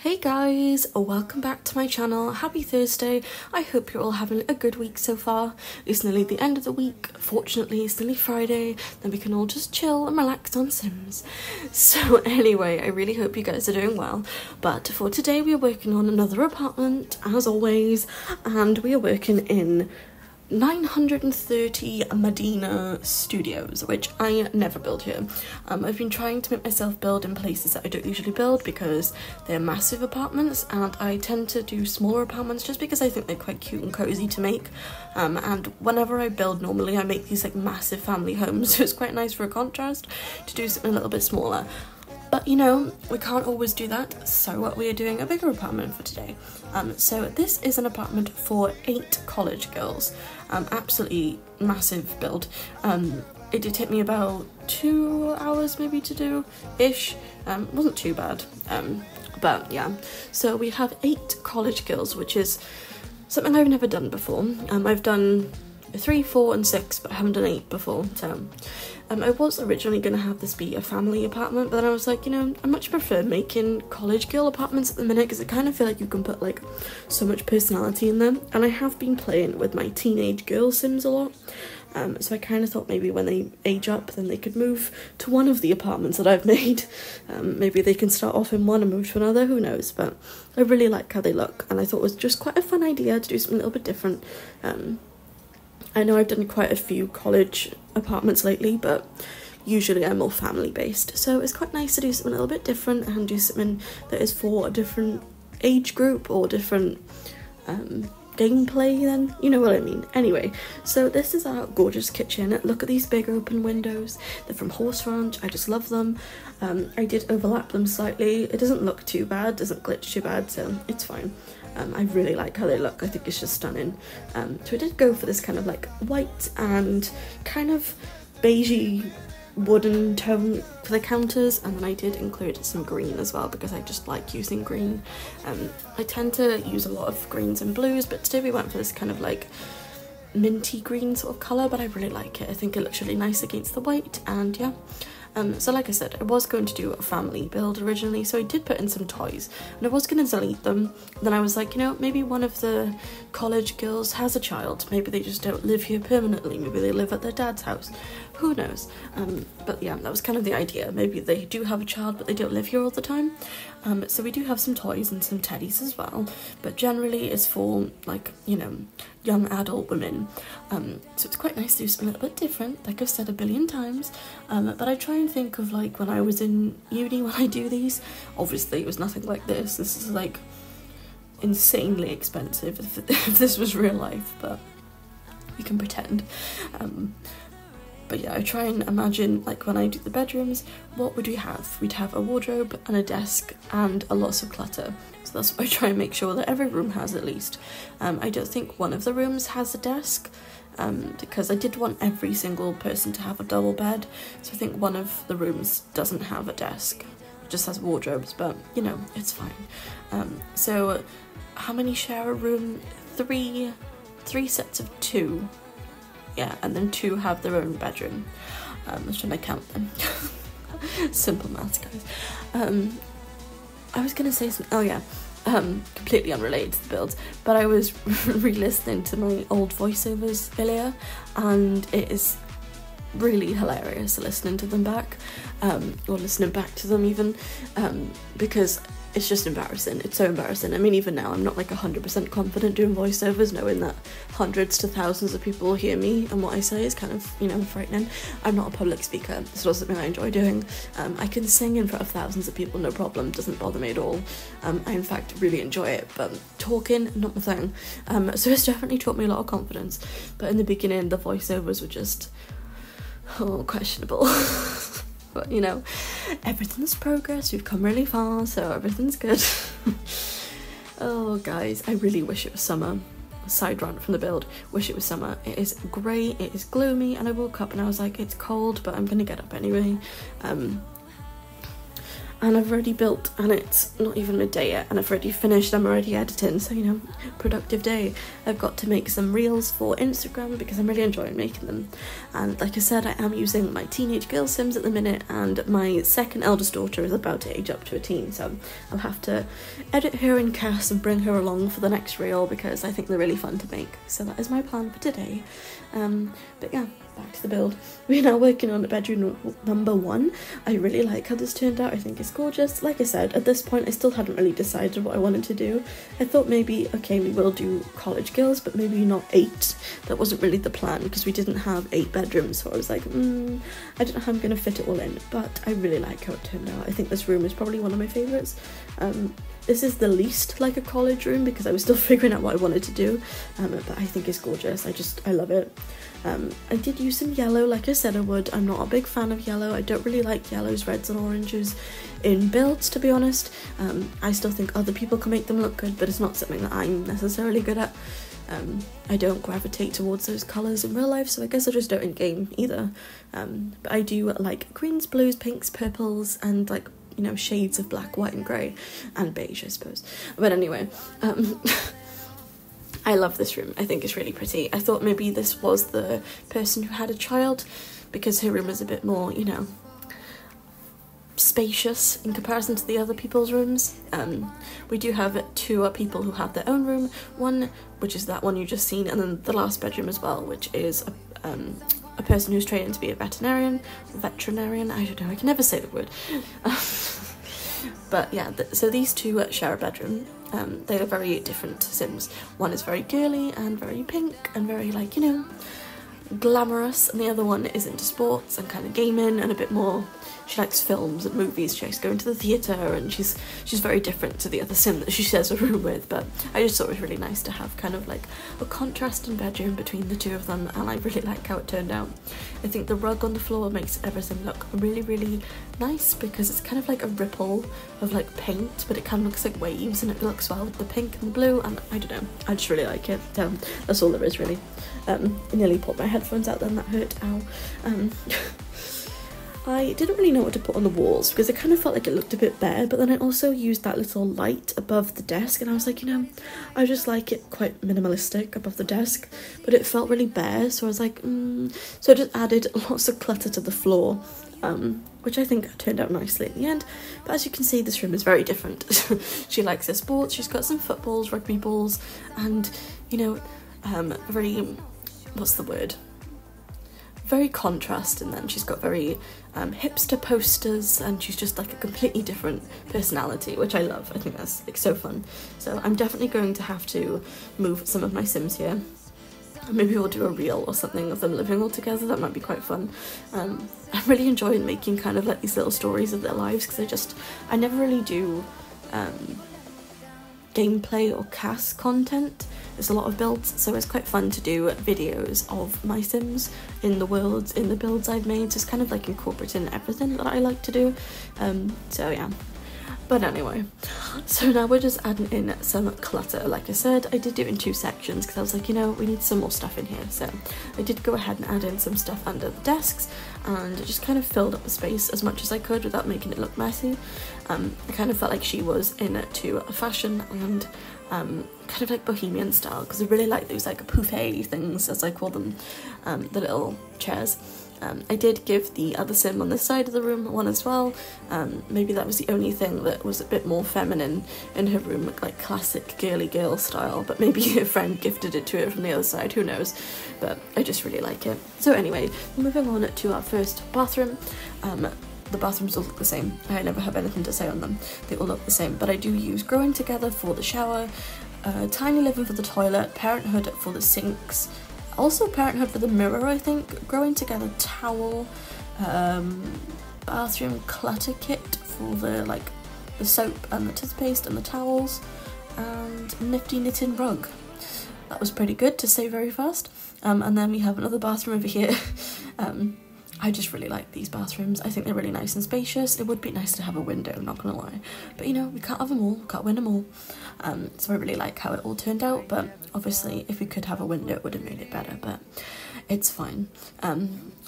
Hey guys, welcome back to my channel. Happy Thursday. I hope you're all having a good week so far. It's nearly the end of the week. Fortunately, it's nearly Friday, then we can all just chill and relax on Sims. So anyway, I really hope you guys are doing well. But for today, we are working on another apartment, as always, and we are working in 930 Medina Studios, which I never build here. I've been trying to make myself build in places that I don't usually build because they're massive apartments, and I tend to do smaller apartments just because I think they're quite cute and cozy to make. And whenever I build normally, I make these like massive family homes, so it's quite nice for a contrast to do something a little bit smaller. But you know, we can't always do that, so we are doing a bigger apartment for today. So this is an apartment for 8 college girls. Absolutely massive build. It did take me about 2 hours maybe to do ish. Wasn't too bad. But yeah, so we have 8 college girls, which is something I've never done before. I've done 3, 4 and 6, but I haven't done 8 before. So I was originally going to have this be a family apartment, but then I was like, you know, I much prefer making college girl apartments at the minute because I kind of feel like you can put like so much personality in them. And I have been playing with my teenage girl sims a lot, so I kind of thought maybe when they age up then they could move to one of the apartments that I've made. Maybe they can start off in one and move to another, who knows. But I really like how they look, and I thought it was just quite a fun idea to do something a little bit different. I know I've done quite a few college apartments lately, but usually I'm more family based, so it's quite nice to do something a little bit different and do something that is for a different age group or different gameplay, then you know what I mean. Anyway, so this is our gorgeous kitchen. Look at these big open windows. They're from Horse Ranch. I just love them. I did overlap them slightly. It doesn't look too bad, doesn't glitch too bad, so it's fine. I really like how they look. I think it's just stunning. So I did go for this kind of like white and kind of beigey wooden tone for the counters, and then I did include some green as well because I just like using green. I tend to use a lot of greens and blues, but today we went for this kind of like minty green sort of colour, but I really like it. I think it looks really nice against the white, and yeah. So like I said, I was going to do a family build originally, so I did put in some toys, and I was going to delete them. Then I was like, you know, maybe one of the college girls has a child. Maybe they just don't live here permanently. Maybe they live at their dad's house. Who knows? But yeah, that was kind of the idea. Maybe they do have a child, but they don't live here all the time. So we do have some toys and some teddies as well, but generally it's for like, you know, young adult women. So it's quite nice to do something a little bit different, like I've said a billion times. But I try and think of like when I was in uni when I do these. Obviously it was nothing like this. This is like insanely expensive if this was real life, but we can pretend. But yeah, I try and imagine like when I do the bedrooms, what would we have? We'd have a wardrobe and a desk and a lot of clutter. So that's what I try and make sure that every room has at least. I don't think one of the rooms has a desk, because I did want every single person to have a double bed. So I think one of the rooms doesn't have a desk, it just has wardrobes, but you know, it's fine. So how many share a room? Three sets of 2. Yeah, and then 2 have their own bedroom. I was trying to count them. Simple maths, guys. I was gonna say something. Oh yeah, completely unrelated to the builds, but I was re-listening to my old voiceovers earlier, and it is really hilarious listening to them back, or listening back to them even, because it's just embarrassing. It's so embarrassing. I mean, even now, I'm not like 100% confident doing voiceovers, knowing that hundreds to thousands of people hear me and what I say is kind of, you know, frightening. I'm not a public speaker. It's not something I enjoy doing. I can sing in front of thousands of people, no problem. Doesn't bother me at all. I, in fact, really enjoy it, but talking, not my thing. So it's definitely taught me a lot of confidence. But in the beginning, the voiceovers were just, questionable. But you know, everything's progress, we've come really far, so everything's good. Oh guys, I really wish it was summer. Side rant from the build, wish it was summer. It is grey, it is gloomy, and I woke up and I was like, it's cold, but I'm gonna get up anyway. and I've already built, and it's not even midday yet, and I've already finished, I'm already editing, so you know, productive day. I've got to make some reels for Instagram because I'm really enjoying making them, and like I said, I am using my teenage girl sims at the minute, and my second eldest daughter is about to age up to a teen, so I'll have to edit her in Cass and bring her along for the next reel because I think they're really fun to make. So that is my plan for today. But yeah, back to the build. We're now working on bedroom number 1. I really like how this turned out. I think it's gorgeous. Like I said, at this point I still hadn't really decided what I wanted to do. I thought maybe, okay, we will do college girls, but maybe not 8. That wasn't really the plan because we didn't have 8 bedrooms, so I was like, I don't know how I'm going to fit it all in, but I really like how it turned out. I think this room is probably one of my favourites. This is the least like a college room because I was still figuring out what I wanted to do, but I think it's gorgeous. I love it. I did use some yellow like I said I would. I'm not a big fan of yellow. I don't really like yellows, reds and oranges in builds, to be honest. I still think other people can make them look good, but it's not something that I'm necessarily good at. I don't gravitate towards those colours in real life, so I guess I just don't in game either. But I do like greens, blues, pinks, purples, and like, you know, shades of black, white and grey, and beige, I suppose. But anyway, I love this room. I think it's really pretty. I thought maybe this was the person who had a child because her room is a bit more, you know, spacious in comparison to the other people's rooms. We do have 2 people who have their own room. One, which is that one you just seen, and then the last bedroom as well, which is a person who's training to be a veterinarian, I don't know, I can never say the word. But yeah, so these 2 share a bedroom. They are very different sims. One is very girly and very pink and very, like, you know, glamorous, and the other one is into sports and kind of gaming and a bit more, she likes films and movies, she likes going to the theatre, and she's very different to the other sim that she shares a room with. But I just thought it was really nice to have kind of like a contrasting bedroom between the 2 of them, and I really like how it turned out. I think the rug on the floor makes everything look really, really nice because it's kind of like a ripple of like paint, but it kind of looks like waves, and it looks well with the pink and the blue, and I don't know, I just really like it. That's all there is really. I nearly pulled my headphones out then, that hurt, ow. I didn't really know what to put on the walls because I kind of felt like it looked a bit bare, but then I also used that little light above the desk, and I was like, you know, I just like it quite minimalistic above the desk, but it felt really bare, so I was like, so I just added lots of clutter to the floor, which I think turned out nicely in the end. But as you can see, this room is very different. She likes her sports, she's got some footballs, rugby balls, and, you know, very, what's the word? Very contrast, and then she's got very hipster posters, and she's just like a completely different personality, which I love. I think that's like so fun. So I'm definitely going to have to move some of my sims here. Maybe we'll do a reel or something of them living all together. That might be quite fun. I'm really enjoying making kind of like these little stories of their lives because I never really do gameplay or cast content. There's a lot of builds, so it's quite fun to do videos of my sims in the worlds, in the builds I've made, just kind of like incorporating everything that I like to do. So yeah. But anyway, so now we're just adding in some clutter. Like I said, I did do it in 2 sections because I was like, you know, we need some more stuff in here. So I did go ahead and add in some stuff under the desks, and just kind of filled up the space as much as I could without making it look messy. I kind of felt like she was into fashion and kind of like bohemian style, because I really like those like pouffe things, as I call them, the little chairs. I did give the other sim on this side of the room one as well. Maybe that was the only thing that was a bit more feminine in her room, like classic girly girl style, but maybe her friend gifted it to her from the other side, who knows, but I just really like it. So anyway, moving on to our first bathroom. The bathrooms all look the same. I never have anything to say on them. They all look the same, but I do use Growing Together for the shower, Tiny Living for the toilet, Parenthood for the sinks, also Parenthood for the mirror, I think, Growing Together towel, bathroom clutter kit for the like the soap and the toothpaste and the towels, and nifty knitting rug. That was pretty good to say very fast. And then we have another bathroom over here. I just really like these bathrooms. I think they're really nice and spacious. It would be nice to have a window, not gonna lie, but you know, we can't have them all, can't win them all. So I really like how it all turned out, but obviously if we could have a window it would have made it better. But it's fine.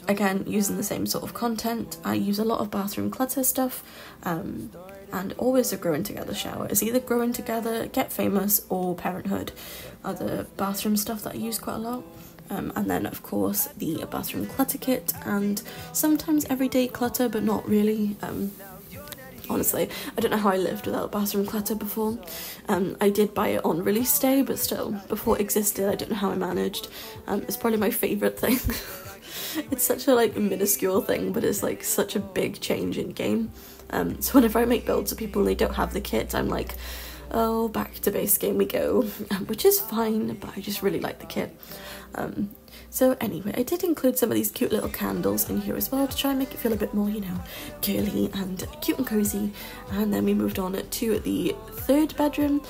Again, using the same sort of content, I use a lot of bathroom clutter stuff, and always a growing together shower. It's either growing together, get famous, or parenthood are the bathroom stuff that I use quite a lot. And then of course the bathroom clutter kit, and sometimes everyday clutter, but not really. Honestly, I don't know how I lived without bathroom clutter before. I did buy it on release day, but still, before it existed, I don't know how I managed. It's probably my favourite thing. It's such a like minuscule thing, but it's like such a big change in game. So whenever I make builds of people and they don't have the kit, I'm like, oh, back to base game we go, which is fine, but I just really like the kit. So anyway, I did include some of these cute little candles in here as well to try and make it feel a bit more, you know, girly and cute and cozy. And then we moved on to the third bedroom.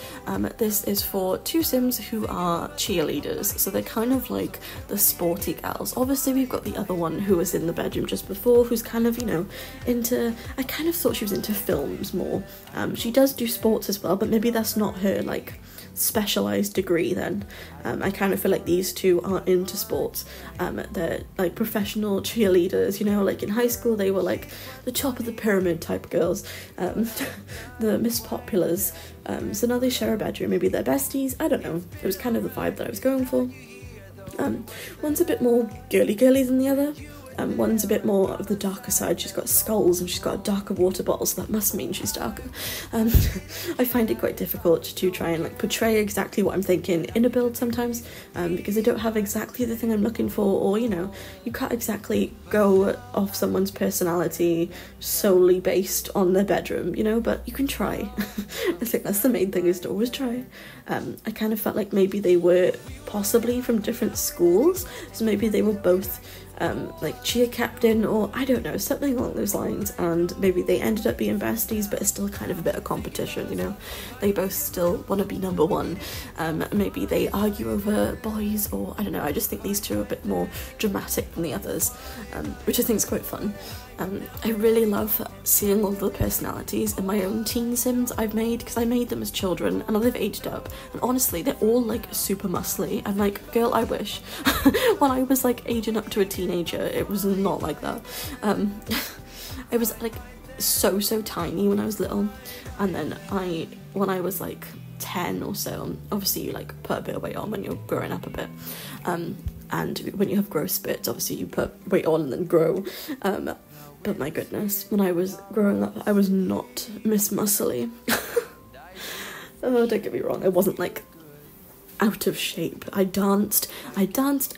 This is for two Sims who are cheerleaders, so they're kind of like the sporty gals. Obviously we've got the other one who was in the bedroom just before, who's kind of, you know, into, I kind of thought she was into films more. She does do sports as well, but maybe that's not her like specialised degree then. I kind of feel like these two are into sports. They're like professional cheerleaders, you know, like in high school they were like the top of the pyramid type girls, the Miss Populars. So now they share a bedroom, maybe they're besties, I don't know. It was kind of the vibe that I was going for. One's a bit more girly than the other. One's a bit more of the darker side. She's got skulls and she's got a darker water bottle, so that must mean she's darker. I find it quite difficult to try and like portray exactly what I'm thinking in a build sometimes, because I don't have exactly the thing I'm looking for, or you know, you can't exactly go off someone's personality solely based on their bedroom, you know, but you can try. I think that's the main thing, is to always try. I kind of felt like maybe they were possibly from different schools, so maybe they were both like cheer captain, or I don't know, something along those lines, and maybe they ended up being besties, but it's still kind of a bit of competition, you know, they both still want to be number one. Maybe they argue over boys, or I don't know, I just think these two are a bit more dramatic than the others, which I think is quite fun. I really love seeing all the personalities in my own teen Sims I've made, because I made them as children and they've aged up, and honestly they're all like super muscly. I'm like, girl, I wish. When I was like aging up to a teenager, it was not like that. I was like so tiny when I was little, and then when I was like 10 or so, obviously you like put a bit of weight on when you're growing up a bit, and when you have growth spurts, obviously you put weight on and then grow. But my goodness, when I was growing up, I was not Miss Muscly. Oh, don't get me wrong, I wasn't like out of shape. I danced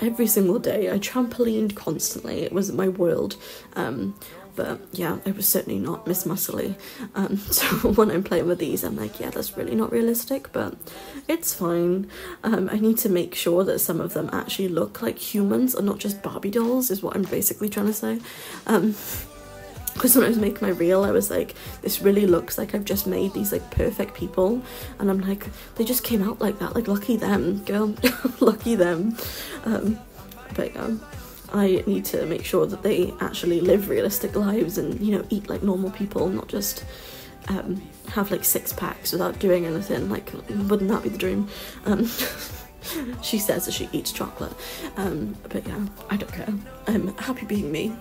every single day. I trampolined constantly. It was my world. But yeah, I was certainly not Miss Muscly. So when I'm playing with these, I'm like, yeah, that's really not realistic, but it's fine. I need to make sure that some of them actually look like humans and not just Barbie dolls, is what I'm basically trying to say. Because when I was making my reel, I was like, this really looks like I've just made these like perfect people, and I'm like, they just came out like that, like lucky them, girl. Lucky them. But yeah, I need to make sure that they actually live realistic lives and, you know, eat like normal people, not just have like 6 packs without doing anything. Like, wouldn't that be the dream? She says that she eats chocolate, but yeah, I don't care. I'm happy being me.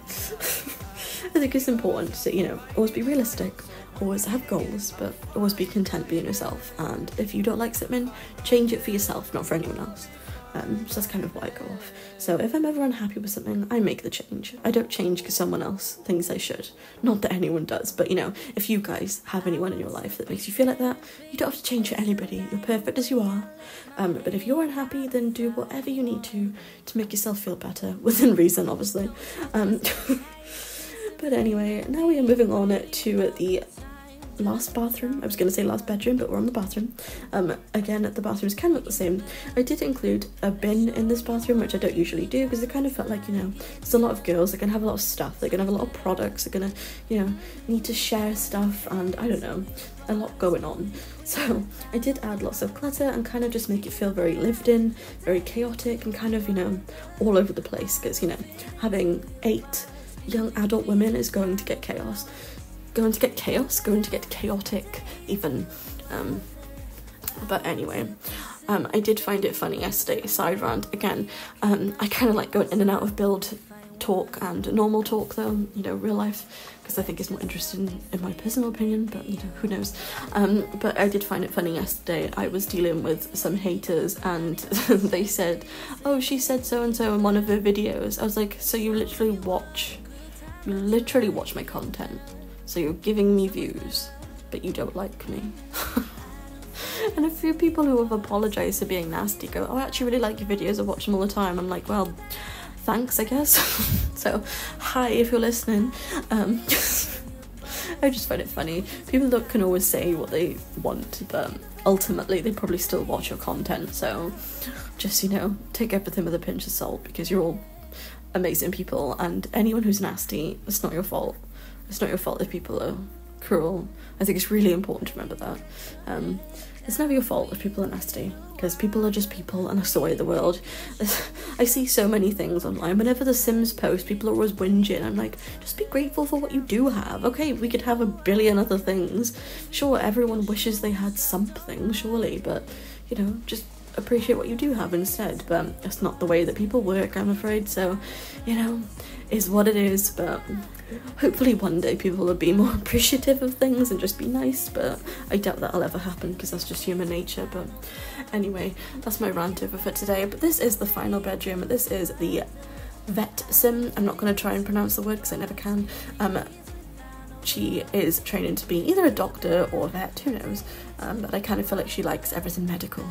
I think it's important to, you know, always be realistic, always have goals, but always be content being yourself. And if you don't like something, change it for yourself, not for anyone else. So that's kind of what I go off. So if I'm ever unhappy with something, I make the change. I don't change because someone else thinks I should. Not that anyone does, but you know, if you guys have anyone in your life that makes you feel like that, you don't have to change for anybody. You're perfect as you are. But if you're unhappy, then do whatever you need to make yourself feel better, within reason, obviously. But anyway, now we are moving on to the last bathroom. I was going to say last bedroom, but we're on the bathroom. Again, the bathrooms kind of look the same. I did include a bin in this bathroom, which I don't usually do, because it kind of felt like, you know, there's a lot of girls, they're going to have a lot of stuff, they're going to have a lot of products, they're going to, you know, need to share stuff, and I don't know, a lot going on. So I did add lots of clutter and kind of just make it feel very lived in, very chaotic, and kind of, you know, all over the place, because, you know, having 8 young adult women is going to get chaos. Going to get chaotic even. But anyway, I did find it funny yesterday, side rant again. I kind of like going in and out of build talk and normal talk though, you know, real life, because I think it's more interesting in my personal opinion, but you know, who knows. But I did find it funny yesterday. I was dealing with some haters and they said, oh, she said so and so in one of her videos. I was like, so you literally watch my content, so you're giving me views but you don't like me. And a few people who have apologized for being nasty go, oh, I actually really like your videos, I watch them all the time. I'm like, well, thanks, I guess. So hi if you're listening. I just find it funny. People that can always say what they want, but ultimately they probably still watch your content, so just, you know, take everything with a pinch of salt, because you're all amazing people, and anyone who's nasty, it's not your fault. It's not your fault if people are cruel. I think it's really important to remember that. It's never your fault if people are nasty, because people are just people, and that's the way of the world. I see so many things online. Whenever the Sims post, people are always whinging. I'm like, just be grateful for what you do have. Okay, we could have a billion other things. Sure, everyone wishes they had something, surely, but, you know, just appreciate what you do have instead. But that's not the way that people work, I'm afraid, so, you know, is what it is. But hopefully one day people will be more appreciative of things and just be nice, but I doubt that'll ever happen, because that's just human nature. But anyway, that's my rant over for today. But this is the final bedroom. This is the vet sim. I'm not going to try and pronounce the word because I never can. She is training to be either a doctor or a vet, who knows, but I kind of feel like she likes everything medical.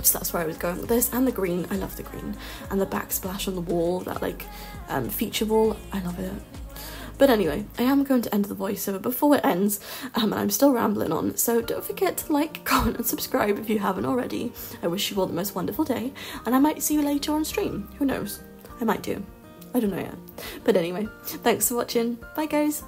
So that's where I was going with this. And the green, I love the green, and the backsplash on the wall, that like feature wall, I love it. But anyway, I am going to end the voiceover before it ends, and I'm still rambling on, so don't forget to like, comment and subscribe if you haven't already. I wish you all the most wonderful day, and I might see you later on stream, who knows, I might do, I don't know yet. But anyway, thanks for watching, bye guys.